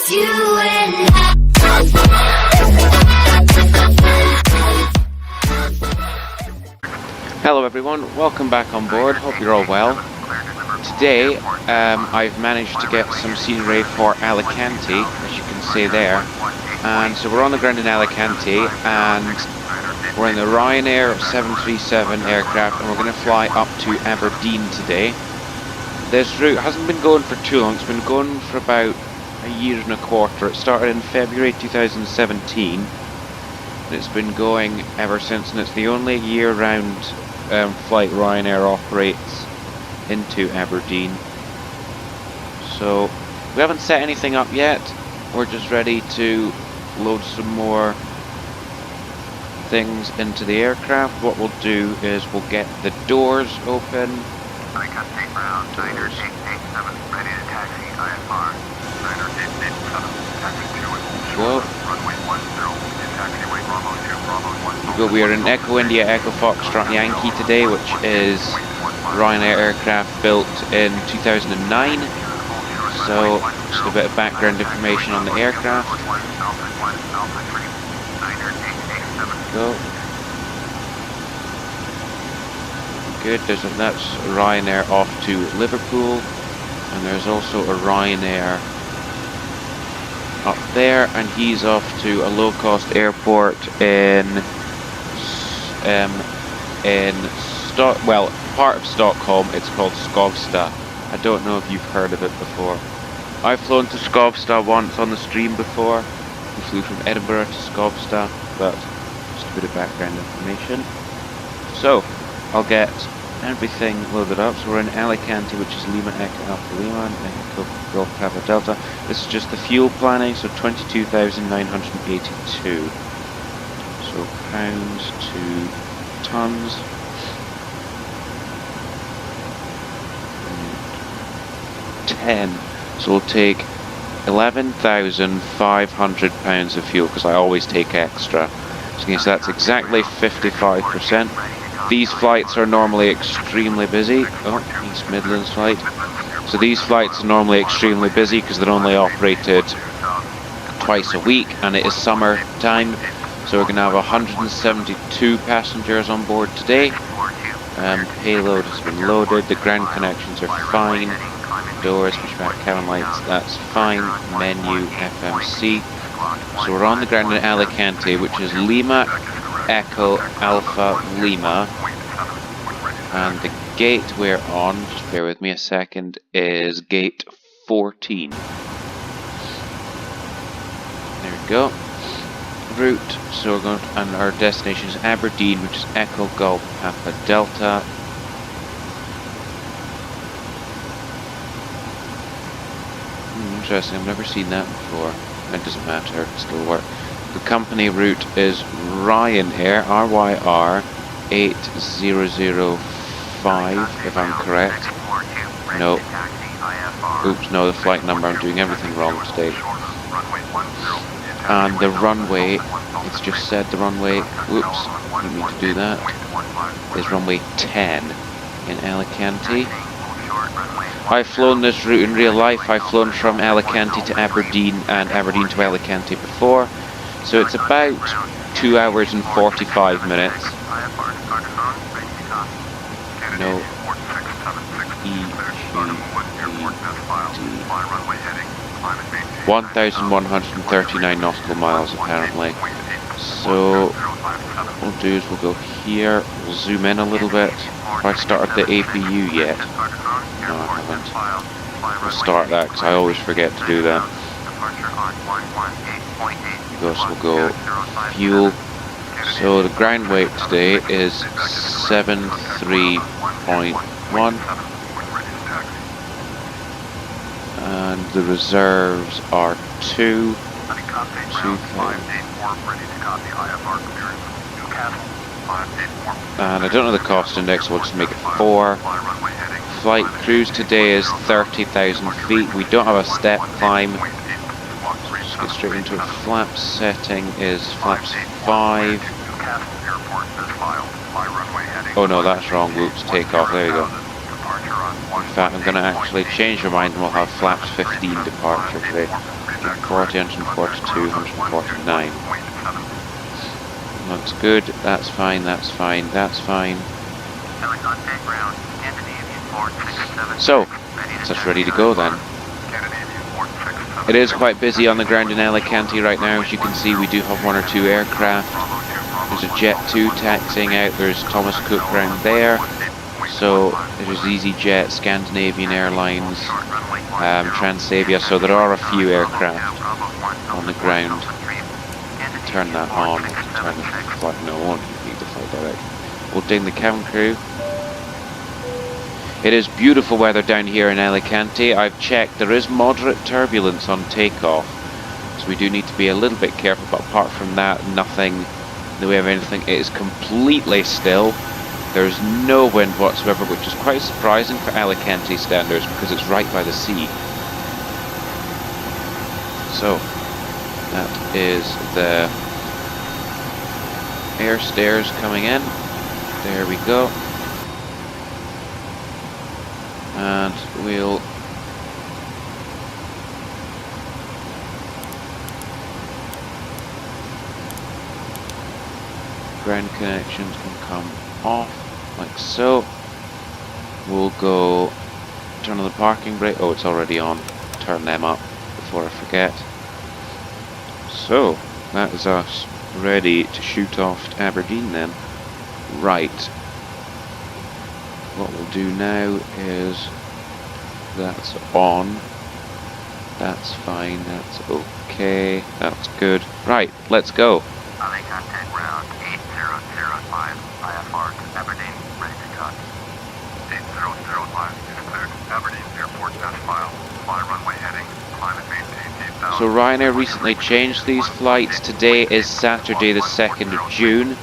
just you and Hello everyone, welcome back on board, hope you're all well. Today I've managed to get some scenery for Alicante, as you can see there. And so we're on the ground in Alicante and we're in the Ryanair 737 aircraft and we're going to fly up to Aberdeen today. This route hasn't been going for too long, it's been going for about a year and a quarter. It started in February 2017 and it's been going ever since, and it's the only year-round flight Ryanair operates into Aberdeen. So we haven't set anything up yet, we're just ready to load some more things into the aircraft. What we'll do is we'll get the doors open. Go. We are in Echo India Echo Foxtrot Yankee today, which is Ryanair aircraft built in 2009. So just a bit of background information on the aircraft. Go. Good, that's Ryanair off to Liverpool, and there's also a Ryanair up there, and he's off to a low-cost airport part of Stockholm. It's called Skavsta. I don't know if you've heard of it before. I've flown to Skavsta once on the stream before. We flew from Edinburgh to Skavsta, but just a bit of background information. So I'll get everything loaded up. So we're in Alicante, which is Lima Echo Alpha Lima and Echo Golf Papa Delta. This is just the fuel planning, so 22,982. So pounds to tons. 10. So we'll take 11,500 pounds of fuel, because I always take extra. So that's exactly 55%. These flights are normally extremely busy. Oh, East Midlands flight. So these flights are normally extremely busy because they're only operated twice a week, and it is summer time. So we're going to have 172 passengers on board today. Payload has been loaded. The ground connections are fine. Doors, pushback cabin lights, that's fine. Menu, FMC. So we're on the ground in Alicante, which is Lima Echo Alpha Lima, and the gate we're on, just bear with me a second, is gate 14. There we go. Route, so we're going to, and our destination is Aberdeen, which is Echo Golf Papa Delta. Interesting, I've never seen that before. It doesn't matter, it still works. The company route is Ryanair, RYR 8005, if I'm correct. No. Oops, no, the flight number, I'm doing everything wrong today. And the runway, it's just said the runway, whoops, didn't mean to do that, is runway 10 in Alicante. I've flown this route in real life. I've flown from Alicante to Aberdeen and Aberdeen to Alicante before. So it's about 2 hours and 45 minutes. No. EGPD. 1,139 nautical miles apparently. So what we'll do is we'll go here, we'll zoom in a little bit. Have I started the APU yet? No, I haven't. We'll start that because I always forget to do that. So we'll go fuel. So the ground weight today is 73.1. And the reserves are 2. And I don't know the cost index, we'll just make it 4. Flight cruise today is 30,000 feet. We don't have a step climb. Just get straight into it. Flaps setting is flaps 5. Oh no, that's wrong. Whoops, takeoff. There you go. In fact, I'm going to actually change your mind and we'll have flaps 15 departure today. 140, 142, 149. Looks good. That's fine, that's fine, that's fine. So, that's ready to go then. It is quite busy on the ground in Alicante right now. As you can see, we do have 1 or 2 aircraft. There's a Jet 2 taxiing out. There's Thomas Cook ground there. So there's EasyJet, Scandinavian Airlines, Transavia. So there are a few aircraft on the ground. Turn that on. Turn the flight. No, I won't need the flight direct. We'll ding the cabin crew. It is beautiful weather down here in Alicante. I've checked, there is moderate turbulence on takeoff, so we do need to be a little bit careful, but apart from that, nothing in the way of anything. It is completely still. There's no wind whatsoever, which is quite surprising for Alicante standards because it's right by the sea. So, that is the air stairs coming in. There we go. And we'll ground connections can come off like so. We'll go turn on the parking brake. Oh, it's already on. Turn them up before I forget. So that is us ready to shoot off to Aberdeen then. Right. What we'll do now is, that's on, that's fine, that's okay, that's good. Right, let's go. Alicante ground 8005, IFR to Aberdeen, ready to cut. 8005 is cleared. Aberdeen Airport test file. Fly runway heading. Climate maintain 8000. So Ryanair recently changed these flights. Today is Saturday the 2nd of June.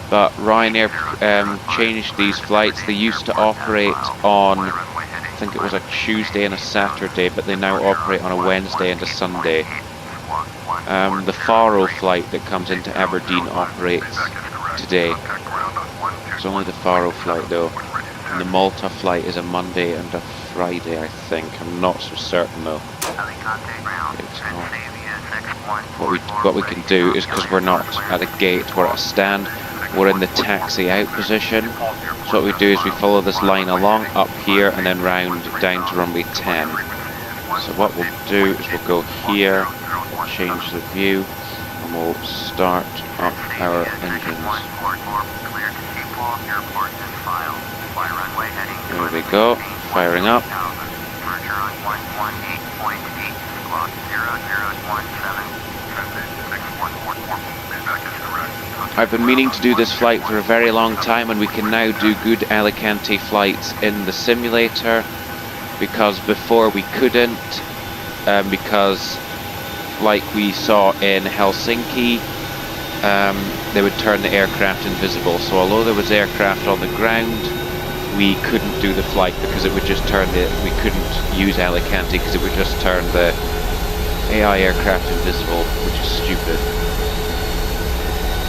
But Ryanair changed these flights. They used to operate on, I think it was a Tuesday and a Saturday, but they now operate on a Wednesday and a Sunday. The Faro flight that comes into Aberdeen operates today. It's only the Faro flight though. And the Malta flight is a Monday and a Friday, I think. I'm not so certain though. What we can do is, because we're not at a gate, we're at a stand. We're in the taxi out position. So what we do is we follow this line along up here and then round down to runway 10. So what we'll do is we'll go here, change the view, and we'll start up our engines. There we go, firing up. I've been meaning to do this flight for a very long time, and we can now do good Alicante flights in the simulator, because before we couldn't, because like we saw in Helsinki, they would turn the aircraft invisible. So although there was aircraft on the ground, we couldn't do the flight because it would just turn we couldn't use Alicante because it would just turn the AI aircraft invisible, which is stupid.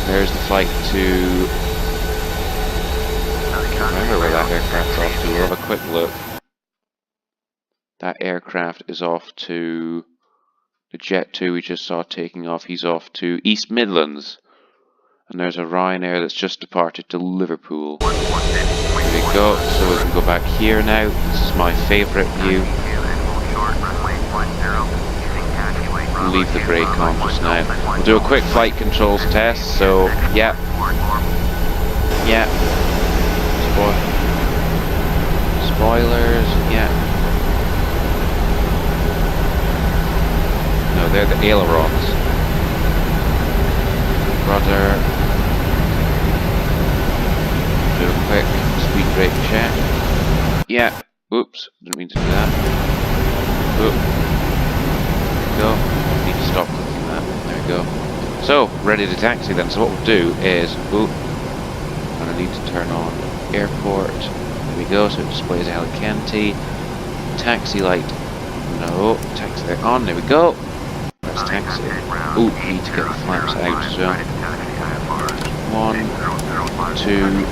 There's the flight to, I can't remember where that aircraft's off to. We'll have a quick look. That aircraft is off to the Jet 2 we just saw taking off. He's off to East Midlands. And there's a Ryanair that's just departed to Liverpool. There we go. So we can go back here now. This is my favourite view. We'll leave the brake on just now. We'll do a quick flight controls test. So, yeah. Spoilers, yeah. No, they're the ailerons. Rudder. Do a quick speed brake check. Yeah. Oops. Didn't mean to do that. Oop. Go. Need to stop clicking that. There we go. So, ready to taxi then. So what we'll do is, oop. And I need to turn on airport. There we go. So it displays Alicante. Taxi light. No. Taxi light on. There we go. Let's taxi. Ooh, need to get the flaps out as well. 1, 2,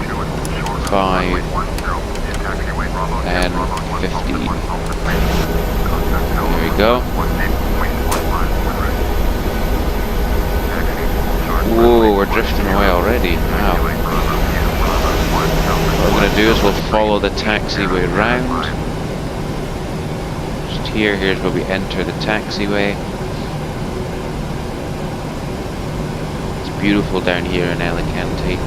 5, and 15. There we go. drifting away already. Wow. What we're going to do is we'll follow the taxiway round. Just here's where we enter the taxiway. It's beautiful down here in Alicante.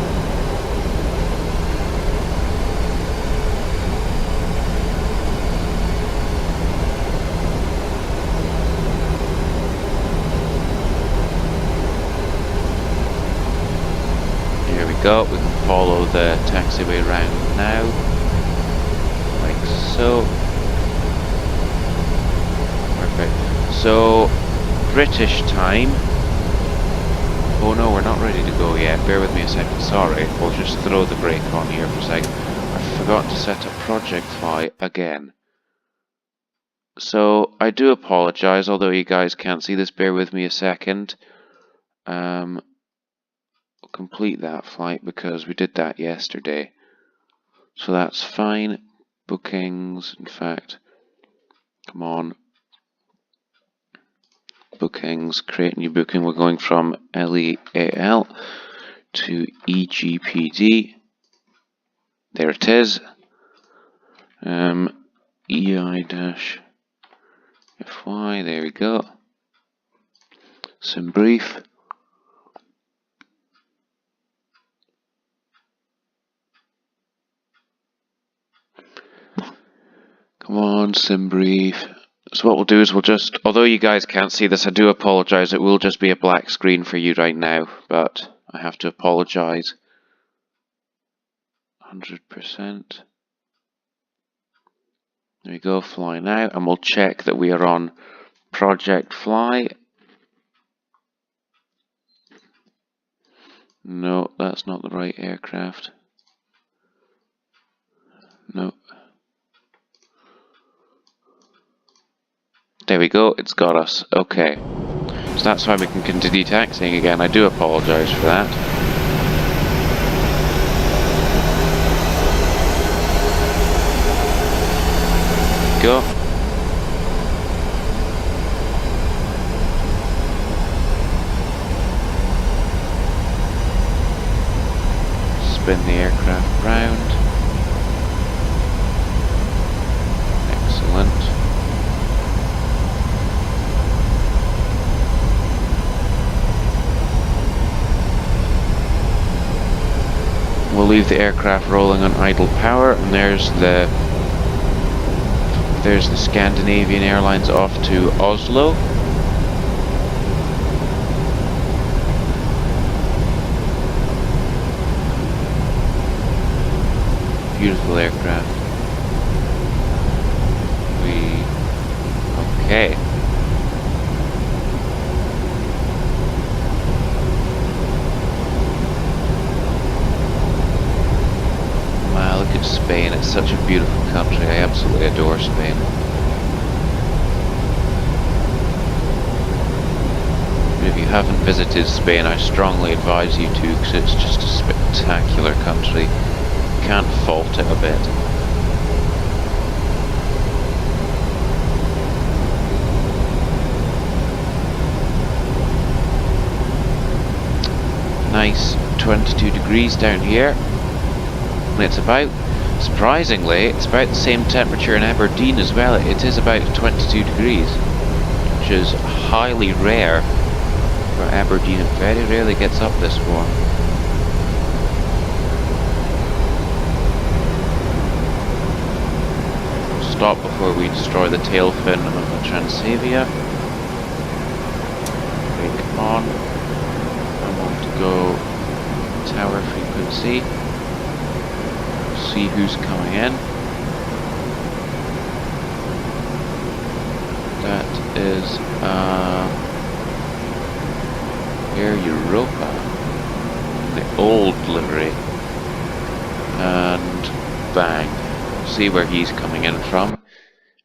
Go. We can follow the taxiway round now, like so. Perfect. So, British time. Oh no, we're not ready to go yet. Bear with me a second. Sorry, we'll just throw the brake on here for a second. I forgot to set up project fly again. So, I do apologize, although you guys can't see this. Bear with me a second. Complete that flight because we did that yesterday, so that's fine. Bookings, in fact, come on, bookings, create new booking. We're going from LEAL to EGPD. There it is. EI-FY, there we go. Sim brief. Come on, sim brief. So what we'll do is we'll just, although you guys can't see this, I do apologize. It will just be a black screen for you right now, but I have to apologize. 100%. There we go, fly now, and we'll check that we are on project fly. No, that's not the right aircraft. No. There we go, it's got us. Okay. So that's why we can continue taxiing again. I do apologize for that. Go. Spin the aircraft round. Excellent. We'll leave the aircraft rolling on idle power, and there's the Scandinavian Airlines off to Oslo. Beautiful aircraft. Okay. Wow, look at Spain. It's such a beautiful country. I absolutely adore Spain. If you haven't visited Spain, I strongly advise you to, because it's just a spectacular country. You can't fault it a bit. Nice 22 degrees down here. And it's about, surprisingly, it's about the same temperature in Aberdeen as well. It is about 22 degrees, which is highly rare for Aberdeen. It very rarely gets up this warm. We'll stop before we destroy the tail fin of the Transavia. Brake on. I want to go tower frequency. See who's coming in. That is Air Europa, the old livery, and bang, see where he's coming in from.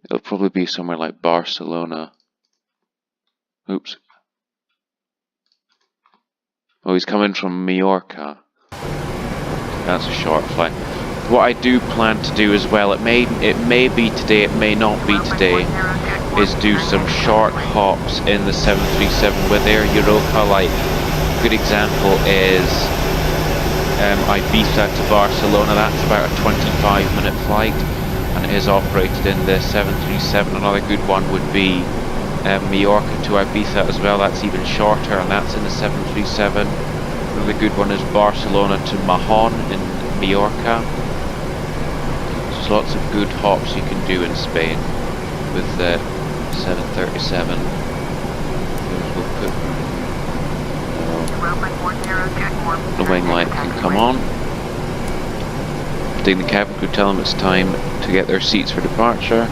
It'll probably be somewhere like Barcelona. Oops. Oh, he's coming from Mallorca. That's a short flight. What I do plan to do as well, it may be today, it may not be today, is do some short hops in the 737 with Air Europa, like good example is Ibiza to Barcelona. That's about a 25-minute flight, and it is operated in the 737. Another good one would be Mallorca to Ibiza as well. That's even shorter, and that's in the 737. Another good one is Barcelona to Mahon in Mallorca. There's lots of good hops you can do in Spain with the 737. We'll put the wing light can come on. Take the cabin crew, tell them it's time to get their seats for departure.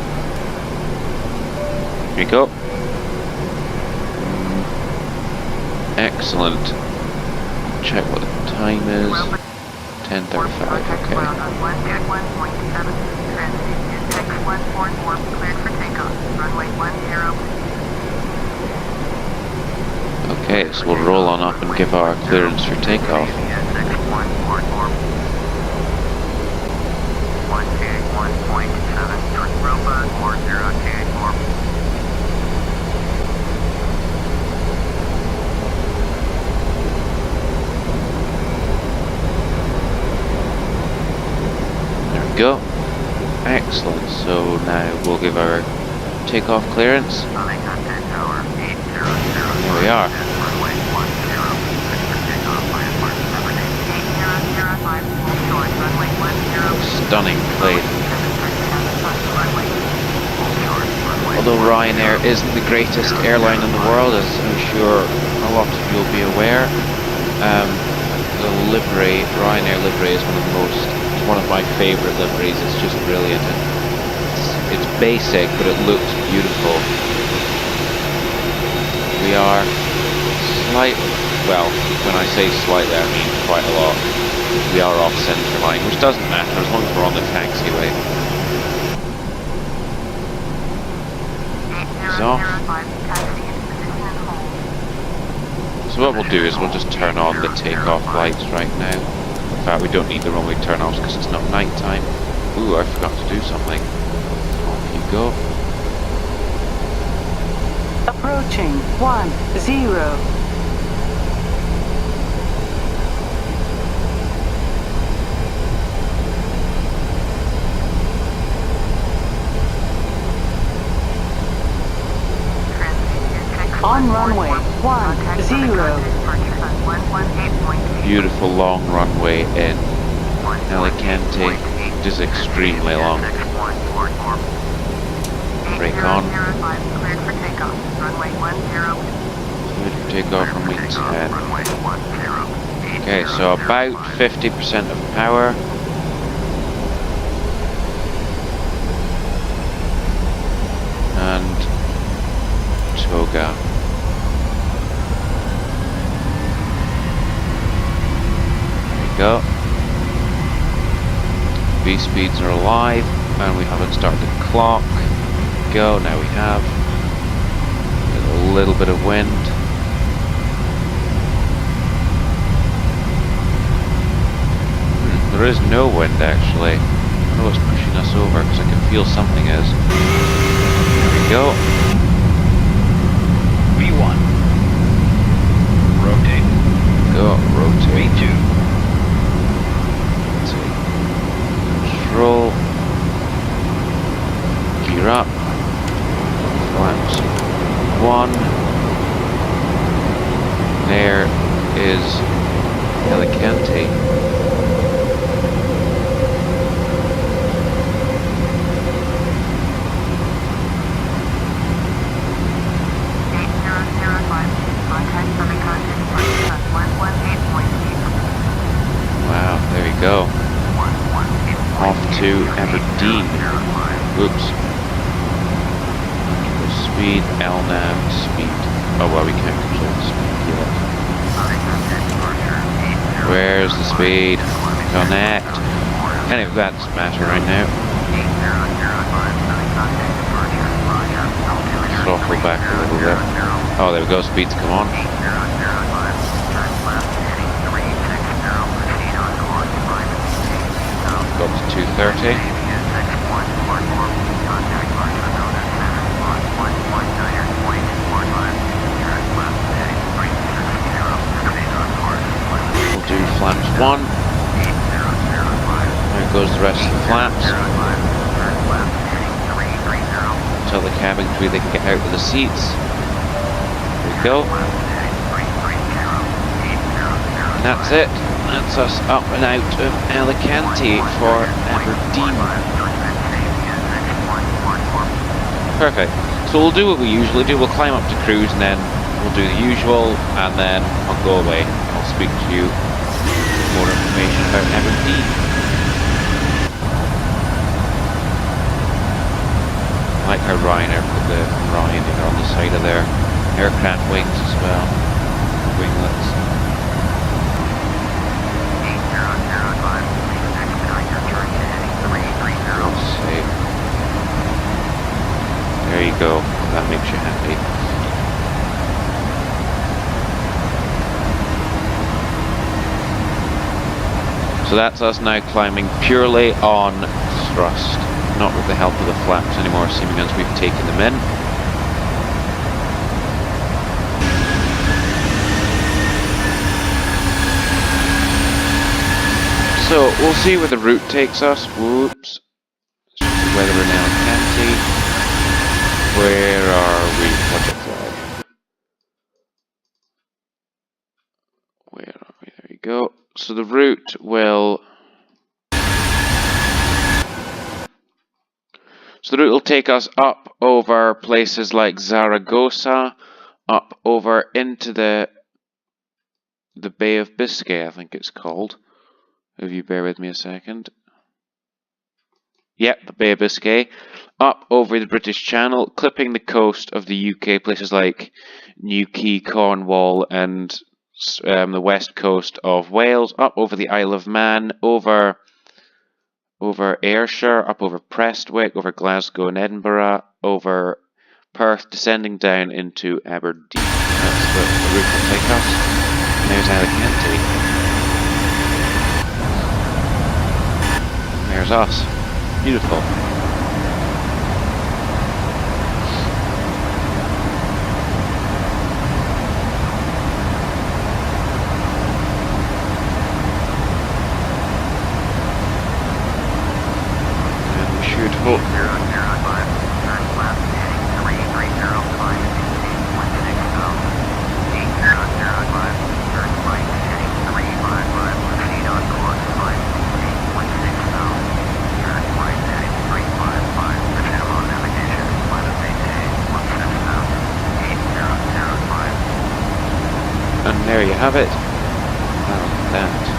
Here you go. Excellent. Check what the time is. 10:35. Okay. Okay, so we'll roll on up and give our clearance for takeoff. There we go. Excellent. So now we'll give our takeoff clearance. Here we are. Stunning plane. Although Ryanair isn't the greatest airline in the world, as I'm sure a lot of you will be aware, the livery, Ryanair livery, is one of my favourite liveries. It's just brilliant. It's basic, but it looks beautiful. We are slightly, well, when I say slightly, I mean quite a lot. We are off centre line, which doesn't matter as long as we're on the taxiway. It's off. So what we'll do is we'll just turn on the takeoff lights right now. In fact, we don't need the runway turn-offs because it's not night time. Ooh, I forgot to do something. Off you go. Approaching 10. On runway 10. Beautiful long runway in Alicante. It is extremely long. Brake on. Cleared for takeoff, runway 10. Okay, so about 50% of power. And toga. Go. V-speeds are alive, and we haven't started the clock. Go, now we have. A little bit of wind. There is no wind actually. I don't know what's pushing us over because I can feel something is. There we go. V1. Rotate. Go, rotate. V2. Control, gear up, flaps 1, there is Alicante. Wow, there you go. Off to Aberdeen. Oops. Speed, LNAV, speed. Oh well, we can't control the speed yet. Where's the speed? Connect. Anyway, that doesn't matter right now. Throttle back a little bit. Oh, there we go, speed's come on. Got to 230. Plunge 1. There goes the rest of the flaps. Tell the cabin crew they can get out of the seats. There we go. And that's it. That's us up and out of Alicante for Aberdeen. Perfect. So we'll do what we usually do. We'll climb up to cruise and then we'll do the usual and then I'll go away. I'll speak to you with more information about Aberdeen. I like how Ryanair put the Ryanair on the side of their aircraft wings as well. Winglets. There you go, that makes you happy. So that's us now climbing purely on thrust, not with the help of the flaps anymore, seeming as we've taken them in. So we'll see where the route takes us. Whoops. Whether we're now in Alicante. Where are we? Project flag. Where are we? There you go. So the route will... So the route will take us up over places like Zaragoza, up over into the Bay of Biscay, I think it's called. If you bear with me a second. Yep, the Bay of Biscay. Up over the British Channel, clipping the coast of the UK, places like Newquay, Cornwall, and the west coast of Wales. Up over the Isle of Man, over Ayrshire, up over Prestwick, over Glasgow and Edinburgh, over Perth, descending down into Aberdeen. That's the route will take us. And there's Alicante. There's us. Beautiful. And we should hope. And there you have it. Look at that.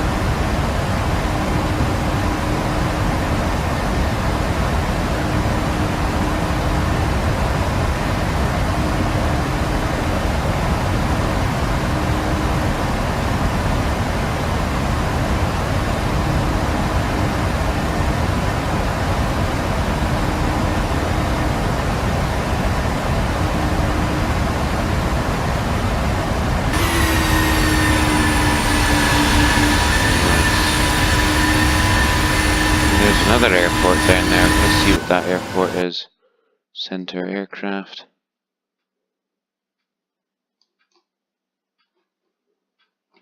Another airport down there. Let's see what that airport is. Center aircraft.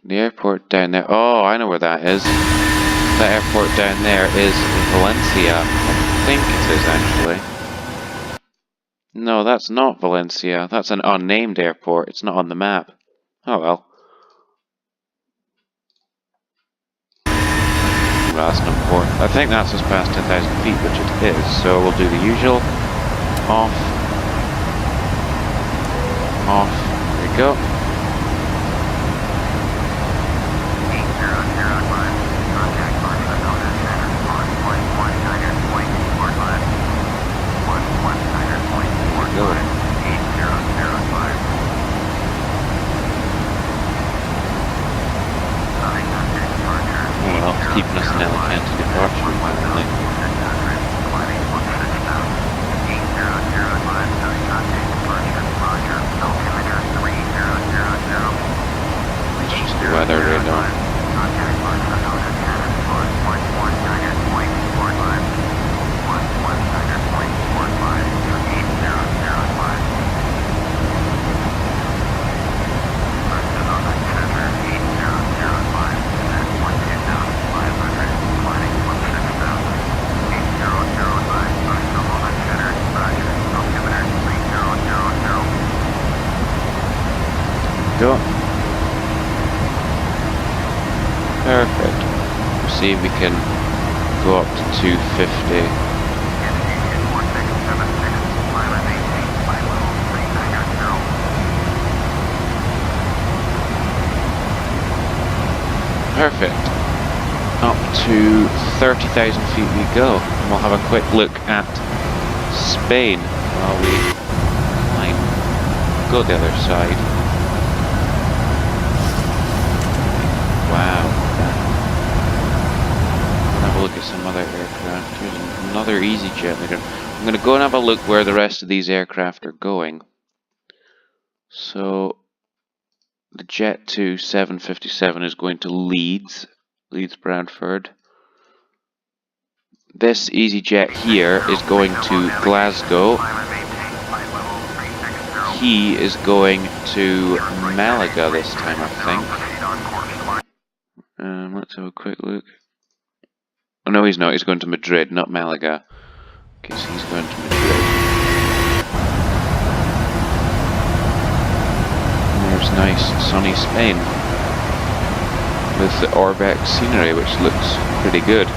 The airport down there. Oh, I know where that is. That airport down there is Valencia. I think it is actually. No, that's not Valencia. That's an unnamed airport. It's not on the map. Oh well. That's not important. I think that's just past 10,000 feet, which it is, so we'll do the usual. Off. Off. There we go. Well, it's keeping us in Alicante departure, apparently. It's just the weather radar. go. Perfect. We'll see if we can go up to 250. Perfect. Up to 30,000 feet we go. And we'll have a quick look at Spain while we climb. Go the other side. Wow. We'll have a look at some other aircraft. Here's another EasyJet. I'm going to go and have a look where the rest of these aircraft are going. So the Jet 2 757 is going to Leeds Bradford. This EasyJet here is going to Glasgow. He is going to Malaga this time, I think. Let's have a quick look. Oh no, he's not. He's going to Madrid, not Malaga. Okay, so he's going to Madrid. And there's nice sunny Spain with the Orbex scenery, which looks pretty good.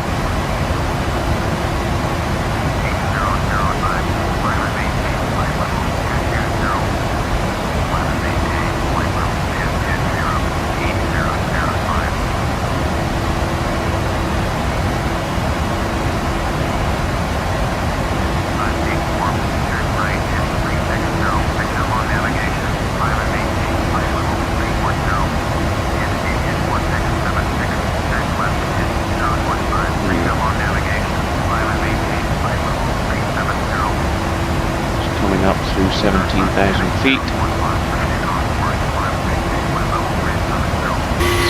Up through 17,000 feet.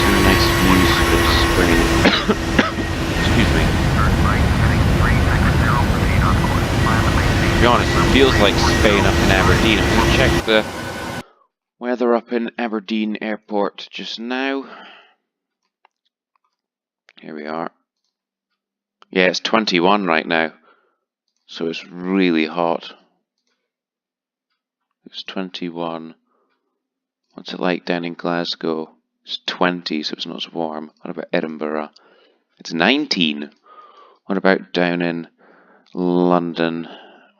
Some nice views of Spain. Excuse me. To be honest, it feels like Spain up in Aberdeen. I'm going to check the weather up in Aberdeen Airport just now. Here we are. Yeah, it's 21 right now, so it's really hot. It's 21. What's it like down in Glasgow? It's 20, so it's not as warm. What about Edinburgh? It's 19. What about down in London?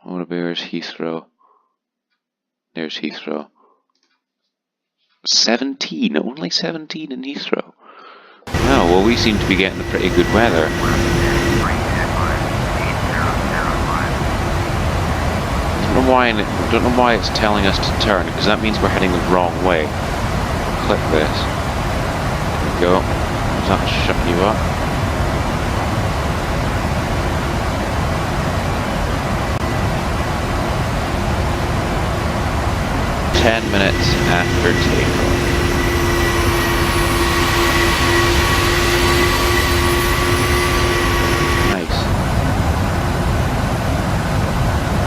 What about where's Heathrow? There's Heathrow. 17. Only 17 in Heathrow. Oh, well, we seem to be getting a pretty good weather. I don't know why it's telling us to turn, because that means we're heading the wrong way. Click this. There we go. Does that shut you up? "10 minutes after takeoff."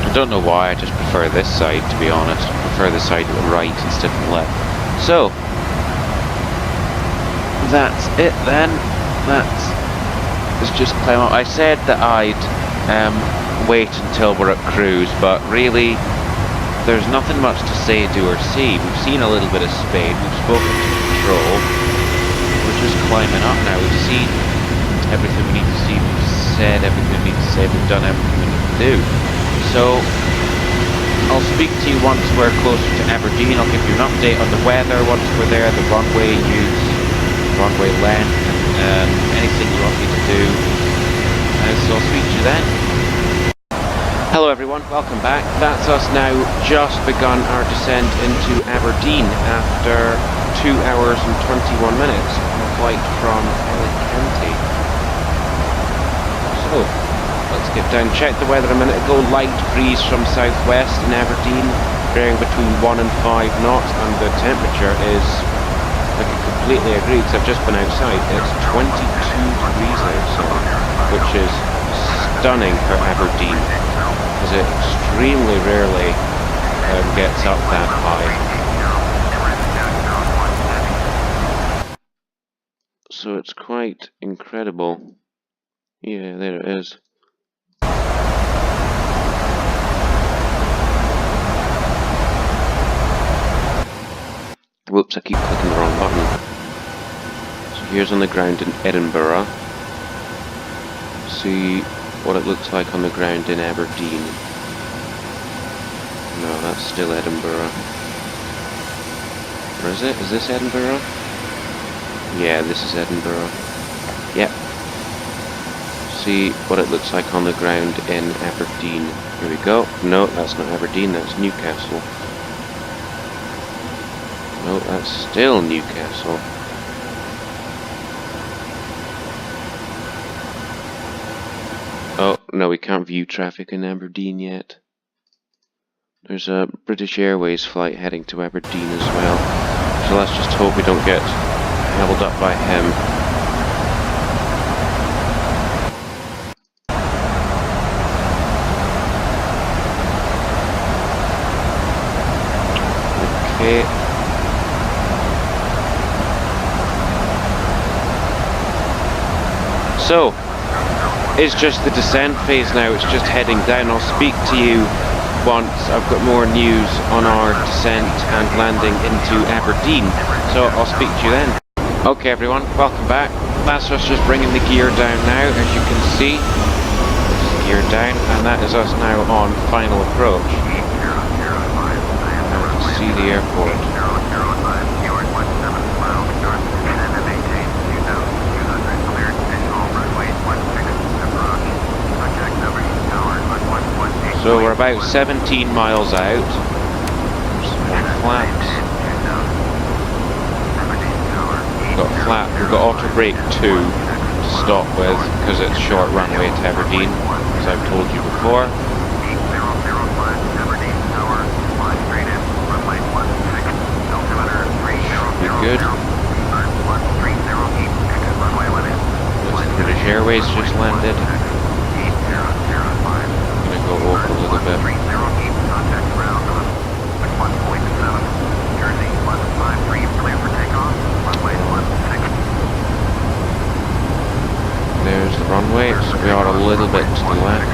I don't know why, I just prefer this side, to be honest. I prefer the side to the right instead of the left. So, that's it then. Let's just climb up. I said that I'd wait until we're at cruise, but really, there's nothing much to say, do, or see. We've seen a little bit of Spain, we've spoken to control. We're just climbing up now. We've seen everything we need to see, we've said everything we need to say, we've done everything we need to do. So, I'll speak to you once we're closer to Aberdeen. I'll give you an update on the weather once we're there, the runway use, runway length, and anything you want me to do. So I'll speak to you then. Hello everyone, welcome back. That's us now just begun our descent into Aberdeen after 2 hours and 21 minutes on a flight from Alicante. So, let's get down, check the weather a minute ago. Light breeze from southwest in Aberdeen, varying between 1 and 5 knots, and the temperature is, I can completely agree, because I've just been outside, it's 22 degrees outside, which is stunning for Aberdeen, because it extremely rarely gets up that high. So it's quite incredible. Yeah, there it is. Whoops, I keep clicking the wrong button. So here's on the ground in Edinburgh. See what it looks like on the ground in Aberdeen. No, that's still Edinburgh. Or is it? Is this Edinburgh? Yeah, this is Edinburgh. Yep. See what it looks like on the ground in Aberdeen. Here we go. No, that's not Aberdeen, that's Newcastle. No, that's still Newcastle. Oh, no, we can't view traffic in Aberdeen yet. There's a British Airways flight heading to Aberdeen as well. So let's just hope we don't get held up by him. Okay. So, it's just the descent phase now, it's just heading down. I'll speak to you once I've got more news on our descent and landing into Aberdeen. So I'll speak to you then. Okay everyone, welcome back. That's us just bringing the gear down now, as you can see. This is gear down, and that is us now on final approach. Now we can see the airport. So we're about 17 miles out. There's some more flaps. We've got auto brake 2 to stop with because it's short runway to Aberdeen, as I've told you before. Be good. British Airways just landed. Go over a little bit. There's the runway, so we are a little bit to the left.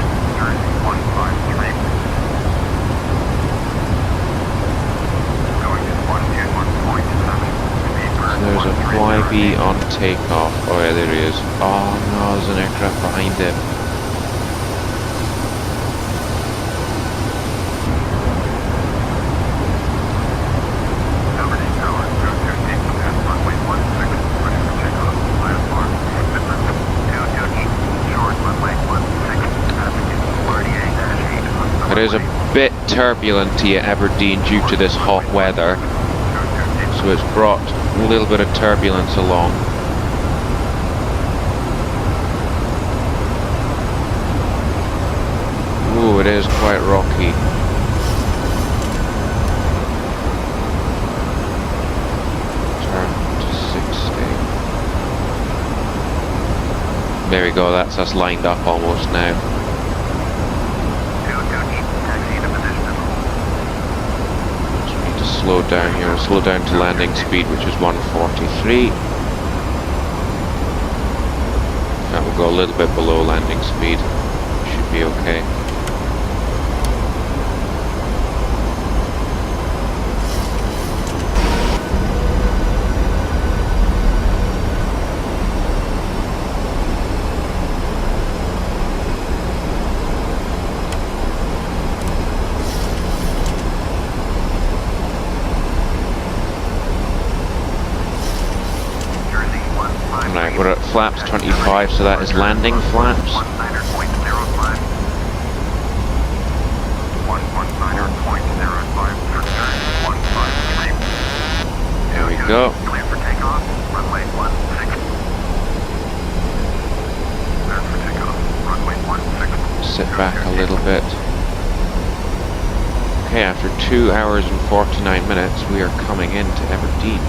So there's a flyby on takeoff. Oh yeah, there he is. Oh no, there's an aircraft behind him. It is a bit turbulent here at Aberdeen due to this hot weather, so it's brought a little bit of turbulence along. Ooh, it is quite rocky. Turn to 60. There we go, that's us lined up almost now. Slow down here, we'll slow down to landing speed, which is 143. That will go a little bit below landing speed, should be okay. Right, we're at flaps 25, so that is landing flaps. There we go. Sit back a little bit. Okay, after 2 hours and 49 minutes, we are coming into Aberdeen.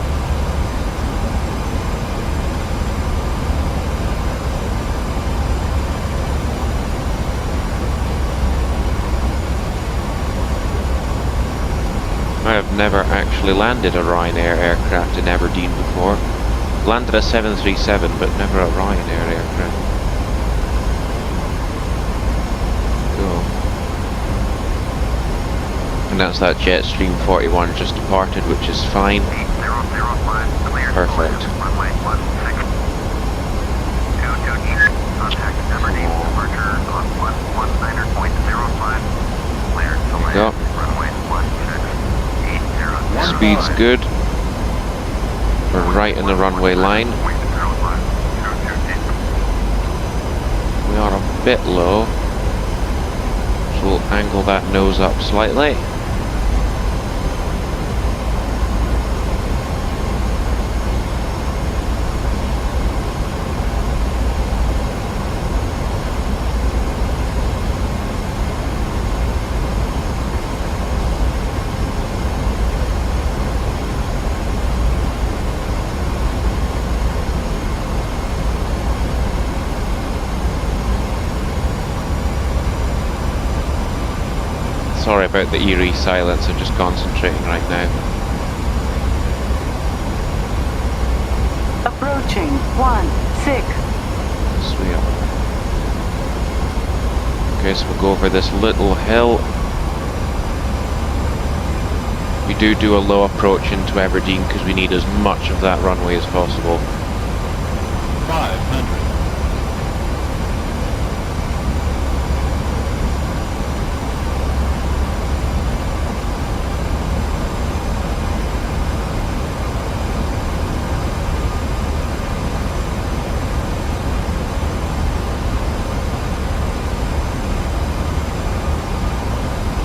I have never actually landed a Ryanair aircraft in Aberdeen before. Landed a 737, but never a Ryanair aircraft. Cool. And that's that Jetstream 41 just departed, which is fine. Perfect. Runway 16. 22 contact Aberdeen departure on 119.05. Cleared to land. Go. Runway 16. 80. Speed's good. We're right in the runway line. We are a bit low, so we'll angle that nose up slightly. Sorry about the eerie silence, I'm just concentrating right now. Approaching 16. Sweet. Okay, so we'll go over this little hill. We do a low approach into Aberdeen because we need as much of that runway as possible. 500.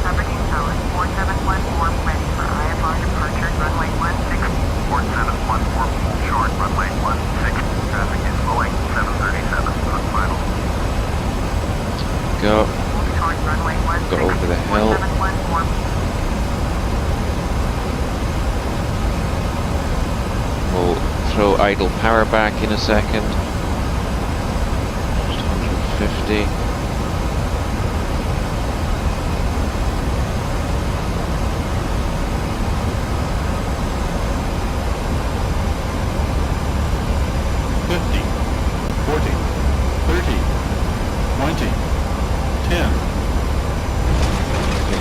Aberdeen Tower 4714 ready for IFR departure. Runway 16. 4714 short. Runway 16. Traffic is Boeing 737 on final. Go. Short runway 16. Go over the hill. 4714. We'll throw idle power back in a second. Just 150.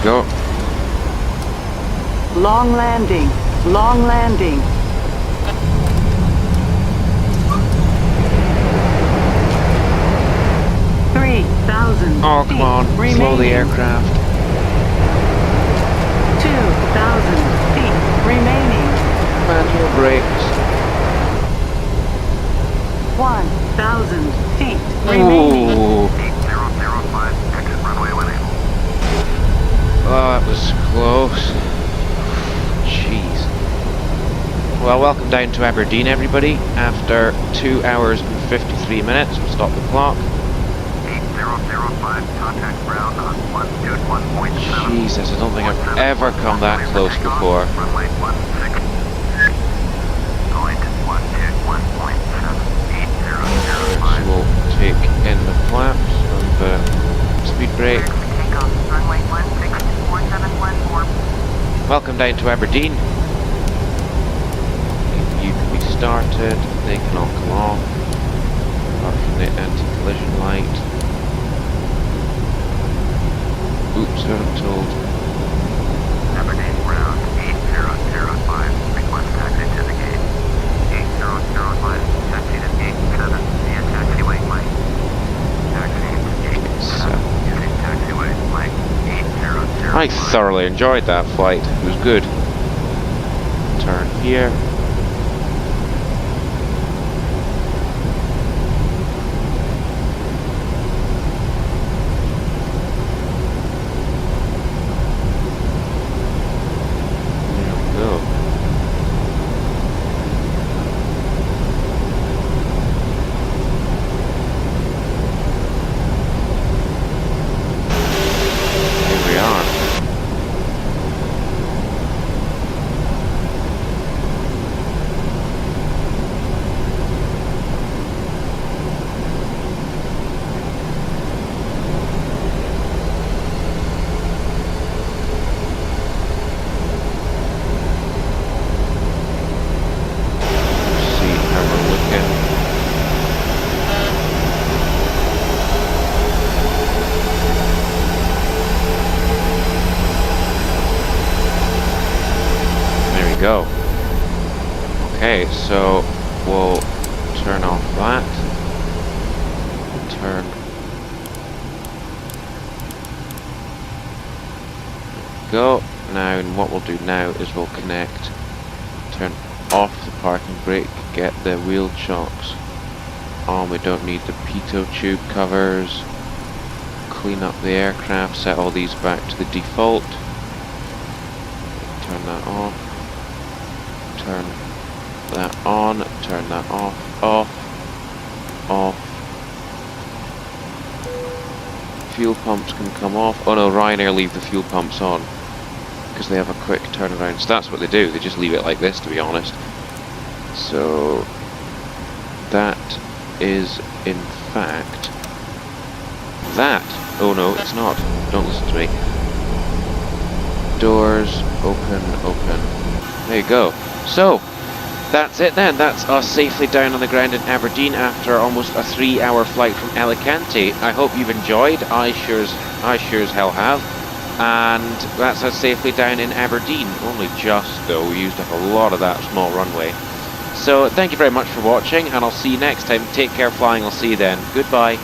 Go. Long landing. Long landing. Oh, come on. Slow the aircraft. 2,000 feet remaining. Manual brakes. 1,000 feet remaining. Ooh. 8005, exit runway 18. Oh, that was close. Jeez. Well, welcome down to Aberdeen, everybody. After 2 hours and 53 minutes, we'll stop the clock. 8005, contact ground on 121.7. Jesus, I don't think I've ever come that close before. Runway 16. Going to 121.7. So 8005. we'll take in the flaps and the speed brake. Takeoff, runway 16, 4714. Welcome down to Aberdeen. You can be started, they can all come off. Apart from the anti-collision light. Oops, I'm told. Aberdeen ground 8005. Request taxi to the gate. 8005. Taxi to gate 7 via taxiway lane. Taxi to gate 7 using taxiway lane 8005. I thoroughly enjoyed that flight. It was good. Turn here. Okay, so we'll turn off that. Turn. Go. Now, and what we'll do now is we'll connect, turn off the parking brake, get the wheel chocks on. We don't need the pitot tube covers. Clean up the aircraft, set all these back to the default. Turn that off. Turn that on. Turn that off. Off. Off. Fuel pumps can come off. Oh no, Ryanair leave the fuel pumps on because they have a quick turnaround. So that's what they do. They just leave it like this, to be honest. So that is in fact that. Oh no, it's not. Don't listen to me. Doors open, open. There you go. So that's it then. That's us safely down on the ground in Aberdeen after almost a 3-hour flight from Alicante. I hope you've enjoyed. I sure as hell have. And that's us safely down in Aberdeen. Only just though. We used up a lot of that small runway. So thank you very much for watching, and I'll see you next time. Take care flying. I'll see you then. Goodbye.